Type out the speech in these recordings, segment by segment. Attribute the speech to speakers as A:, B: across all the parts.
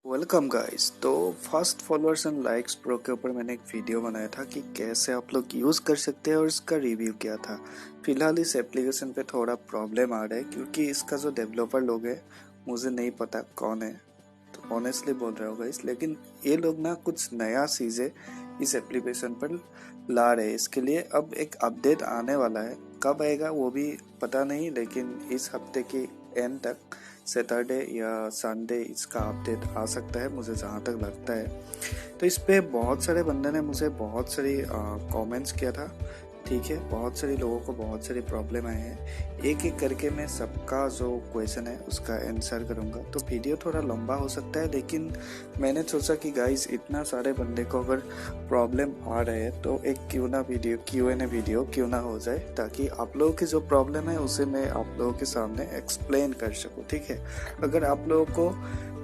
A: Welcome guys. तो fast followers and likes pro के ऊपर मैंने एक वीडियो बनाया था कि कैसे आप लोग यूज़ कर सकते हैं और इसका रिव्यू किया था। फिलहाल इस एप्लीकेशन पे थोड़ा प्रॉब्लम आ रहा है क्योंकि इसका जो डेवलपर लोग है मुझे नहीं पता कौन है, तो ऑनेस्टली बोल रहा हूँ गाइस, लेकिन ये लोग ना कुछ नया चीज़ें इस एप्लीकेशन पर ला रहे हैं। इसके लिए अब एक अपडेट आने वाला है, कब आएगा वो भी पता नहीं, लेकिन इस हफ्ते के एंड तक सैटरडे या संडे इसका अपडेट आ सकता है मुझे जहाँ तक लगता है। तो इस पे बहुत सारे बंदे ने मुझे बहुत सारी कमेंट्स किया था, ठीक है। बहुत सारे लोगों को बहुत सारी प्रॉब्लम आए हैं, एक एक करके मैं सबका जो क्वेश्चन है उसका आंसर करूँगा। तो वीडियो थोड़ा लंबा हो सकता है, लेकिन मैंने सोचा कि गाइस इतना सारे बंदे को अगर प्रॉब्लम आ रहे हैं तो एक Q&A वीडियो क्यों ना हो जाए, ताकि आप लोगों की जो प्रॉब्लम है उसे मैं आप लोगों के सामने एक्सप्लेन कर सकूँ, ठीक है। अगर आप लोगों को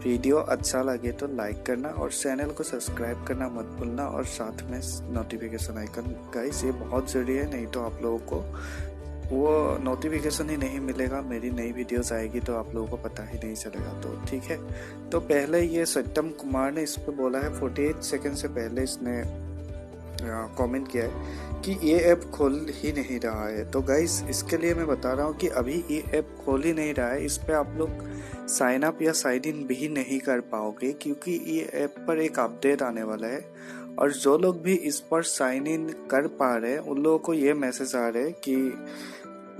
A: वीडियो अच्छा लगे तो लाइक करना और चैनल को सब्सक्राइब करना मत भूलना, और साथ में नोटिफिकेशन आइकन गाइस ये बहुत ज़रूरी है, नहीं तो आप लोगों को वो नोटिफिकेशन ही नहीं मिलेगा, मेरी नई वीडियोस आएगी तो आप लोगों को पता ही नहीं चलेगा। तो ठीक है। तो पहले ये सत्यम कुमार ने इस पर बोला है, 48 सेकंड से पहले इसने कमेंट किया है कि ये ऐप खोल ही नहीं रहा है। तो गाइस इसके लिए मैं बता रहा हूँ कि अभी ये ऐप खोल ही नहीं रहा है, इस पे आप लोग साइन अप या साइन इन भी नहीं कर पाओगे, क्योंकि ये ऐप पर एक अपडेट आने वाला है। और जो लोग भी इस पर साइन इन कर पा रहे हैं उन लोगों को ये मैसेज आ रहे हैं कि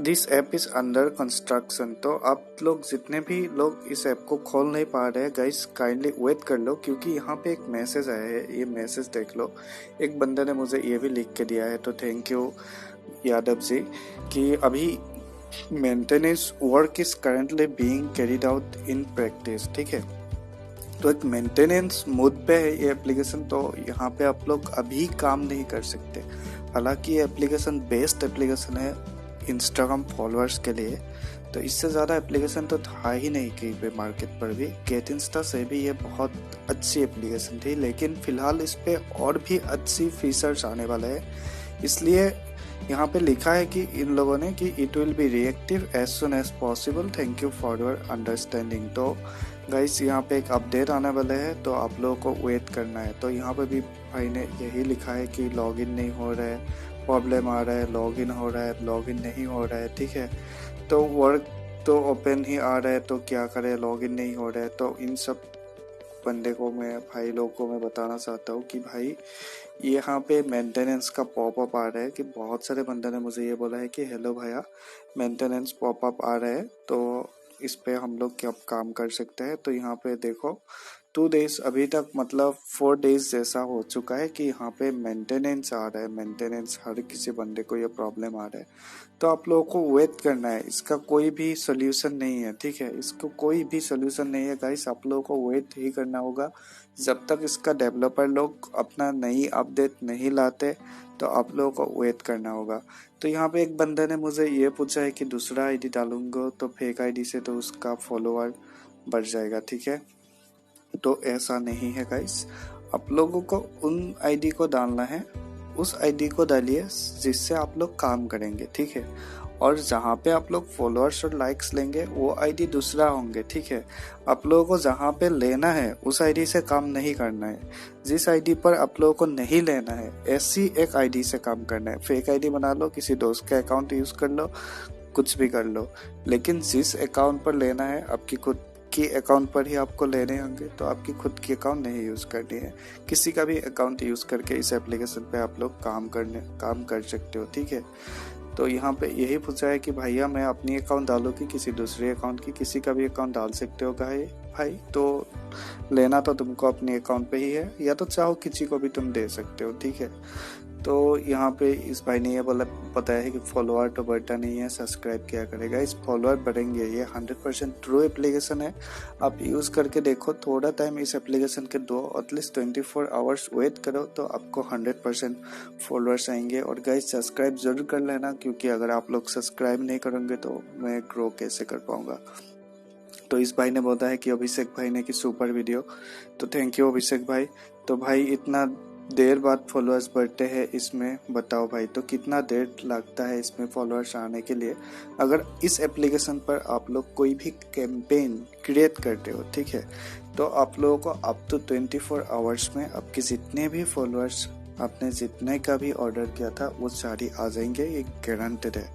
A: this app is under construction. तो आप लोग जितने भी लोग इस ऐप को खोल नहीं पा रहे हैं गाइस, काइंडली वेट कर लो, क्योंकि यहाँ पे एक मैसेज आया है, ये मैसेज देख लो। एक बंदे ने मुझे ये भी लिख के दिया है, तो थैंक यू यादव जी, कि अभी maintenance work is currently being carried out in practice, ठीक है। तो एक मेंटेनेंस मोड पे है ये एप्लीकेशन, तो यहाँ पे आप लोग अभी काम नहीं कर सकते। हालांकि ये एप्लीकेशन बेस्ट एप्लीकेशन है इंस्टाग्राम फॉलोअर्स के लिए, तो इससे ज़्यादा एप्लीकेशन तो था ही नहीं कहीं पे मार्केट पर भी। गेट इंस्टा से भी ये बहुत अच्छी एप्लीकेशन थी, लेकिन फ़िलहाल इस पे और भी अच्छी फीचर्स आने वाले हैं। इसलिए यहाँ पे लिखा है कि इन लोगों ने कि it will be reactive as soon as possible, thank you for your understanding. तो गाइस यहाँ पे एक अपडेट आने वाले हैं, तो आप लोगों को वेट करना है। तो यहाँ पे भी भाई ने यही लिखा है कि लॉगिन नहीं हो रहा है, प्रॉब्लम आ रहा है, लॉगिन हो रहा है, लॉगिन नहीं हो रहा है, ठीक है। तो वर्क तो ओपन ही आ रहा है, तो क्या करें, लॉगिन नहीं हो रहा है। तो इन सब बंदे को मैं भाई लोग को मैं बताना चाहता हूँ कि भाई यहाँ पे मेंटेनेंस का पॉपअप आ रहा है, कि बहुत सारे बंदे ने मुझे ये बोला है कि हेलो भैया मेंटेनेंस पॉपअप आ रहा है, तो इस पे हम लोग क्या काम कर सकते हैं। तो यहाँ पे देखो 2 डेज अभी तक, मतलब 4 डेज जैसा हो चुका है कि यहाँ पे मेंटेनेंस आ रहा है। मेंटेनेंस हर किसी बंदे को ये प्रॉब्लम आ रहा है, तो आप लोगों को वेट करना है। इसका कोई भी सोल्यूशन नहीं है, ठीक है। इसको कोई भी सोल्यूशन नहीं है गाइस, आप लोगों को वेट ही करना होगा जब तक इसका डेवलपर लोग अपना नई अपडेट नहीं लाते, तो आप लोगों को वेट करना होगा। तो यहाँ पे एक बंदे ने मुझे ये पूछा है कि दूसरा आईडी डालूंगा तो फेक आईडी से तो उसका फॉलोअर बढ़ जाएगा, ठीक है। तो ऐसा नहीं है गाइस, आप लोगों को उन आईडी को डालना है, उस आईडी को डालिए जिससे आप लोग काम करेंगे, ठीक है। और जहाँ पे आप लोग फॉलोअर्स और लाइक्स लेंगे वो आईडी दूसरा होंगे, ठीक है। आप लोगों को जहाँ पे लेना है उस आईडी से काम नहीं करना है। जिस आईडी पर आप लोगों को नहीं लेना है ऐसी एक आईडी से काम करना है। फेक आईडी बना लो, किसी दोस्त का अकाउंट यूज कर लो, कुछ भी कर लो, लेकिन जिस अकाउंट पर लेना है आपकी खुद की अकाउंट पर ही आपको लेने होंगे। तो आपकी खुद की अकाउंट नहीं यूज़ करनी है, किसी का भी अकाउंट यूज़ करके इस एप्लीकेशन पे आप लोग काम कर सकते हो, ठीक है। तो यहाँ पे यही पूछा है कि भैया मैं अपनी अकाउंट डालूँ कि किसी दूसरे अकाउंट की, किसी का भी अकाउंट डाल सकते हो भाई। तो लेना तो तुमको अपने अकाउंट पे ही है, या तो चाहो किसी को भी तुम दे सकते हो, ठीक है। तो यहाँ पे इस भाई ने ये बताया है कि फॉलोअर तो बढ़ता नहीं है, सब्सक्राइब किया करेगा। इस फॉलोअर बढ़ेंगे, ये 100% ट्रू एप्लीकेशन है। आप यूज़ करके देखो, थोड़ा टाइम इस एप्लीकेशन के दो, एटलीस्ट 24 आवर्स वेट करो, तो आपको 100% फॉलोअर्स आएंगे। और गाइस सब्सक्राइब जरूर कर लेना, क्योंकि अगर आप लोग सब्सक्राइब नहीं करेंगे तो मैं ग्रो कैसे कर पाऊँगा। तो इस भाई ने बोला है कि अभिषेक भाई ने कि सुपर वीडियो, तो थैंक यू अभिषेक भाई। तो भाई इतना देर बाद फॉलोअर्स बढ़ते हैं इसमें, बताओ भाई तो कितना देर लगता है इसमें फॉलोअर्स आने के लिए। अगर इस एप्लीकेशन पर आप लोग कोई भी कैंपेन क्रिएट करते हो, ठीक है, तो आप लोगों को अप टू 24 आवर्स में आपके जितने भी फॉलोअर्स, आपने जितने का भी ऑर्डर किया था वो सारी आ जाएंगे, ये गारंटेड है।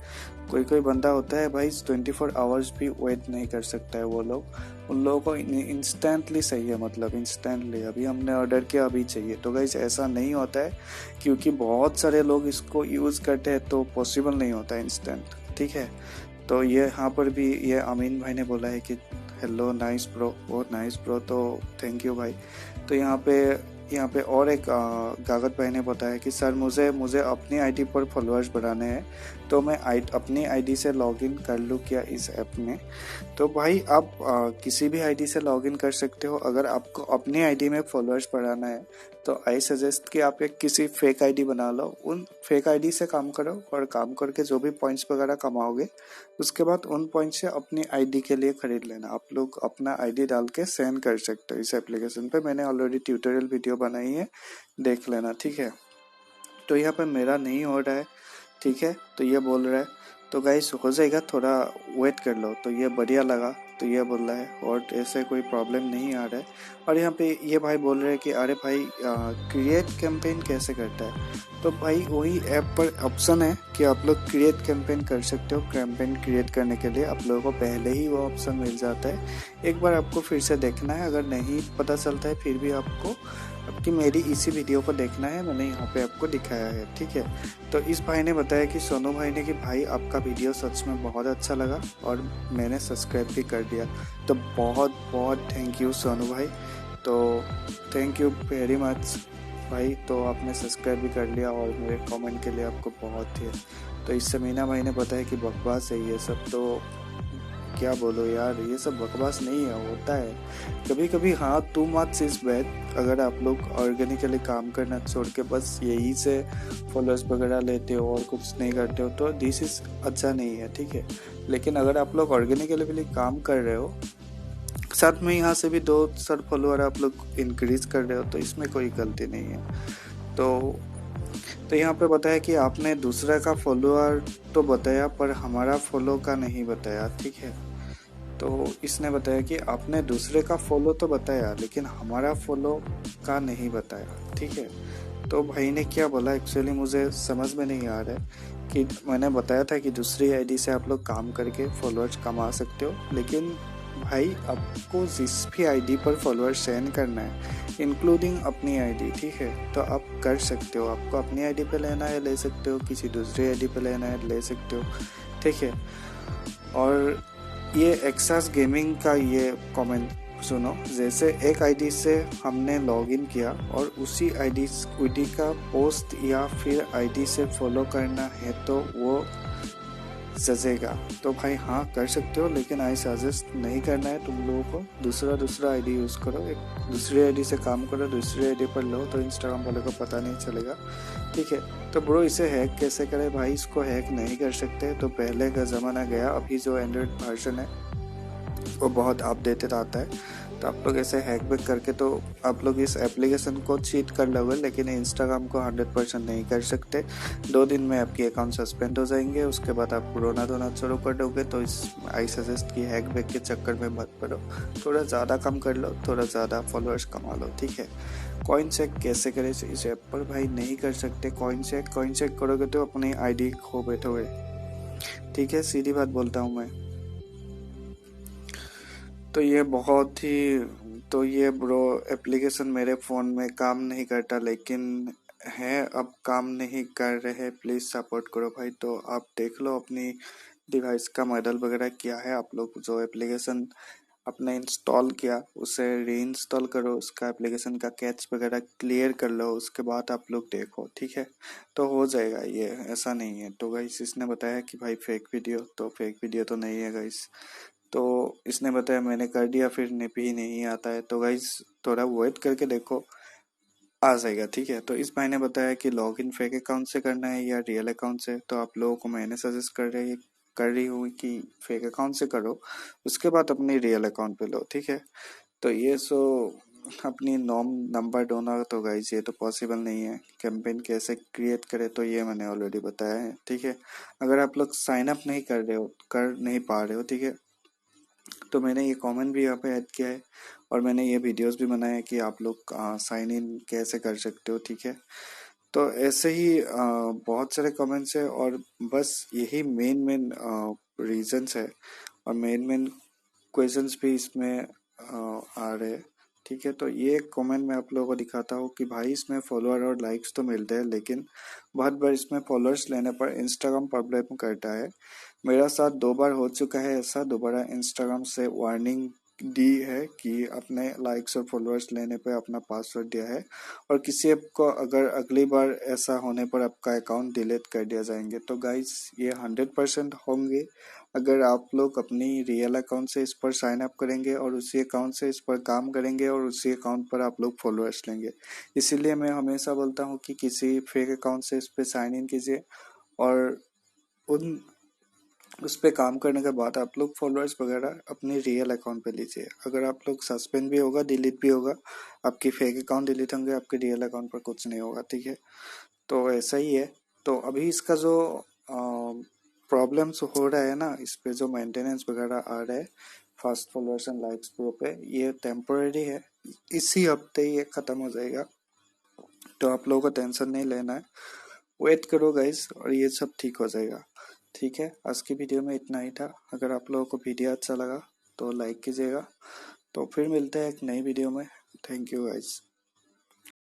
A: कोई कोई बंदा होता है भाई 24 आवर्स भी वेट नहीं कर सकता है, वो लोग, उन लोगों को इंस्टेंटली चाहिए, मतलब इंस्टेंटली अभी हमने ऑर्डर किया अभी चाहिए। तो गाइस ऐसा नहीं होता है, क्योंकि बहुत सारे लोग इसको यूज़ करते हैं तो पॉसिबल नहीं होता इंस्टेंट, ठीक है। तो ये यहाँ पर भी ये अमीन भाई ने बोला है कि हेलो नाइस ब्रो, बहुत नाइस ब्रो, तो थैंक यू भाई। तो यहाँ पे और एक गागत भाई ने बताया कि सर मुझे मुझे अपनी आईडी पर फॉलोअर्स बढ़ाने हैं, तो मैं अपनी आईडी से लॉगिन कर लूँ क्या इस ऐप में? तो भाई आप किसी भी आईडी से लॉगिन कर सकते हो। अगर आपको अपनी आईडी में फॉलोअर्स बढ़ाना है तो आई सजेस्ट कि आप एक किसी फेक आईडी बना लो, उन फेक आईडी से काम करो, और काम करके जो भी पॉइंट्स वगैरह कमाओगे उसके बाद उन पॉइंट्स से अपनी आईडी के लिए खरीद लेना। आप लोग अपना आईडी डाल के सेंड कर सकते हो इस एप्लीकेशन पे, मैंने ऑलरेडी ट्यूटोरियल वीडियो बनाई है, देख लेना, ठीक है। तो यहाँ पे मेरा नहीं हो रहा है, ठीक है, तो ये बोल रहा है तो गाइस हो जाएगा, थोड़ा वेट कर लो। तो ये बढ़िया लगा, तो ये बोल रहा है, और ऐसे कोई प्रॉब्लम नहीं आ रहा है। और यहाँ पे ये भाई बोल रहे हैं कि अरे भाई क्रिएट कैंपेन कैसे करता है? तो भाई वही ऐप पर ऑप्शन है कि आप लोग क्रिएट कैंपेन कर सकते हो। कैंपेन क्रिएट करने के लिए आप लोगों को पहले ही वो ऑप्शन मिल जाता है, एक बार आपको फिर से देखना है, अगर नहीं पता चलता है फिर भी आपको आपकी मेरी इसी वीडियो को देखना है, मैंने यहाँ पे आपको दिखाया है, ठीक है। तो इस भाई ने बताया कि सोनू भाई ने कि भाई आपका वीडियो सच में बहुत अच्छा लगा और मैंने सब्सक्राइब भी कर दिया। तो बहुत बहुत थैंक यू सोनू भाई, तो थैंक यू वेरी मच भाई। तो आपने सब्सक्राइब भी कर लिया और मेरे कमेंट के लिए आपको बहुत ही। तो इससे मीना भाई ने बताया कि बकवास है ये सब, तो क्या बोलो यार, ये सब बकवास नहीं है, होता है कभी कभी। हाँ, टू मच इज बैड। अगर आप लोग ऑर्गेनिकली काम करना छोड़ के बस यही से फॉलोअर्स वगैरह लेते हो और कुछ नहीं करते हो तो दिस इज अच्छा नहीं है, ठीक है। लेकिन अगर आप लोग ऑर्गेनिकली भी काम कर रहे हो, साथ में यहाँ से भी 2 फॉलोअर आप लोग इंक्रीज कर रहे हो, तो इसमें कोई गलती नहीं है। तो यहाँ पे बताया कि आपने दूसरा का फॉलोअर तो बताया पर हमारा फॉलो का नहीं बताया, ठीक है। तो इसने बताया कि आपने दूसरे का फॉलो तो बताया लेकिन हमारा फॉलो का नहीं बताया, ठीक है। तो भाई ने क्या बोला एक्चुअली मुझे समझ में नहीं आ रहा है, कि मैंने बताया था कि दूसरी आईडी से आप लोग काम करके फॉलोअर्स कमा सकते हो, लेकिन भाई आपको जिस भी आईडी पर फॉलोअर्स सेंड करना है इंक्लूडिंग अपनी आईडी, ठीक है, तो आप कर सकते हो। आपको अपनी आईडी पे लेना है ले सकते हो, किसी दूसरी आईडी पे लेना है ले सकते हो, ठीक है। और ये एक्सास गेमिंग का ये कमेंट सुनो, जैसे एक आईडी से हमने लॉगिन किया और उसी आईडी का पोस्ट या फिर आईडी से फॉलो करना है तो वो सजेगा। तो भाई हाँ कर सकते हो, लेकिन आई सजेस्ट नहीं करना है तुम लोगों को। दूसरा आईडी यूज़ करो, एक दूसरी आईडी से काम करो, दूसरी आईडी पर लो तो इंस्टाग्राम वाले को पता नहीं चलेगा, ठीक है। तो ब्रो इसे हैक कैसे करें? भाई इसको हैक नहीं कर सकते, तो पहले का ज़माना गया। अभी जो एंड्रॉयड वर्जन है वो बहुत अपडेटेड आता है, तो आप लोग ऐसे हैक बैक करके तो आप लोग इस एप्लीकेशन को चीट कर लोगे, लेकिन इंस्टाग्राम को 100% नहीं कर सकते। 2 दिन में आपकी अकाउंट सस्पेंड हो जाएंगे, उसके बाद आप रोना धोना शुरू कर दोगे। तो इस आई सजेस्ट कि हैक बैक के चक्कर में मत पड़ो, थोड़ा ज़्यादा काम कर लो, थोड़ा ज़्यादा फॉलोअर्स कमा लो, ठीक है। कॉइन चेक कैसे करें इस ऐप पर? भाई नहीं कर सकते कॉइन चेक करोगे तो अपनी आईडी खो बैठोगे, ठीक है, सीधी बात बोलता हूँ मैं। तो ये ब्रो एप्लीकेशन मेरे फ़ोन में काम नहीं करता, लेकिन है अब काम नहीं कर रहे, प्लीज़ सपोर्ट करो भाई। तो आप देख लो अपनी डिवाइस का मॉडल वगैरह क्या है, आप लोग जो एप्लीकेशन आपने इंस्टॉल किया उसे रीइंस्टॉल करो, उसका एप्लीकेशन का कैच वगैरह क्लियर कर लो, उसके बाद आप लोग देखो, ठीक है, तो हो जाएगा ये, ऐसा नहीं है। तो गाइस इसने बताया कि भाई फेक वीडियो, तो फेक वीडियो तो नहीं है गाइस। तो इसने बताया मैंने कर दिया फिर भी नहीं आता है, तो गाइस थोड़ा वेट करके देखो, आ जाएगा, ठीक है। तो इस भाई ने बताया कि लॉगिन फेक अकाउंट से करना है या रियल अकाउंट से, तो आप लोगों को मैंने सजेस्ट कर रही हूँ कि फेक अकाउंट से करो, उसके बाद अपनी रियल अकाउंट पे लो, ठीक है। तो ये सो अपनी नंबर डोनर, तो गाइस ये तो पॉसिबल नहीं है। कैंपेन कैसे क्रिएट करे तो ये मैंने ऑलरेडी बताया है, ठीक है। अगर आप लोग साइन अप नहीं कर रहे हो, कर नहीं पा रहे हो, ठीक है, तो मैंने ये कमेंट भी यहाँ पे ऐड किया है और मैंने ये वीडियोस भी बनाए हैं कि आप लोग साइन इन कैसे कर सकते हो, ठीक है। तो ऐसे ही बहुत सारे कमेंट्स है और बस यही मेन मेन रीजंस है और मेन मेन क्वेश्चंस भी इसमें आ रहे हैं, ठीक है। तो ये कमेंट मैं आप लोगों को दिखाता हूँ कि भाई इसमें फॉलोअर और लाइक्स तो मिलते हैं, लेकिन बहुत बार इसमें फॉलोअर्स लेने पर इंस्टाग्राम प्रॉब्लम करता है। मेरा साथ 2 बार हो चुका है ऐसा, दोबारा इंस्टाग्राम से वार्निंग दी है कि अपने लाइक्स और फॉलोअर्स लेने पे अपना पासवर्ड दिया है और किसी को अगर अगली बार ऐसा होने पर आपका अकाउंट डिलीट कर दिया जाएंगे। तो गाइस ये 100% होंगे अगर आप लोग अपनी रियल अकाउंट से इस पर साइन अप करेंगे और उसी अकाउंट से इस पर काम करेंगे और उसी अकाउंट पर आप लोग फॉलोअर्स लेंगे। इसीलिए मैं हमेशा बोलता हूँ कि किसी फेक अकाउंट से इस पर साइन इन कीजिए और उन उस पर काम करने के बाद आप लोग फॉलोअर्स वगैरह अपने रियल अकाउंट पे लीजिए। अगर आप लोग सस्पेंड भी होगा, डिलीट भी होगा, आपकी फेक अकाउंट डिलीट होंगे, आपके रियल अकाउंट पर कुछ नहीं होगा, ठीक है। तो ऐसा ही है। तो अभी इसका जो प्रॉब्लम्स हो रहा है ना, इस पे जो मेंटेनेंस वगैरह आ रहा है fast followers and likes pro पे, ये टेम्पोरेरी है, इसी हफ्ते ये खत्म हो जाएगा। तो आप लोगों को टेंशन नहीं लेना है, वेट करो गाइस और ये सब ठीक हो जाएगा, ठीक है। आज की वीडियो में इतना ही था। अगर आप लोगों को वीडियो अच्छा लगा तो लाइक कीजिएगा। तो फिर मिलते हैं एक नई वीडियो में। Thank you guys.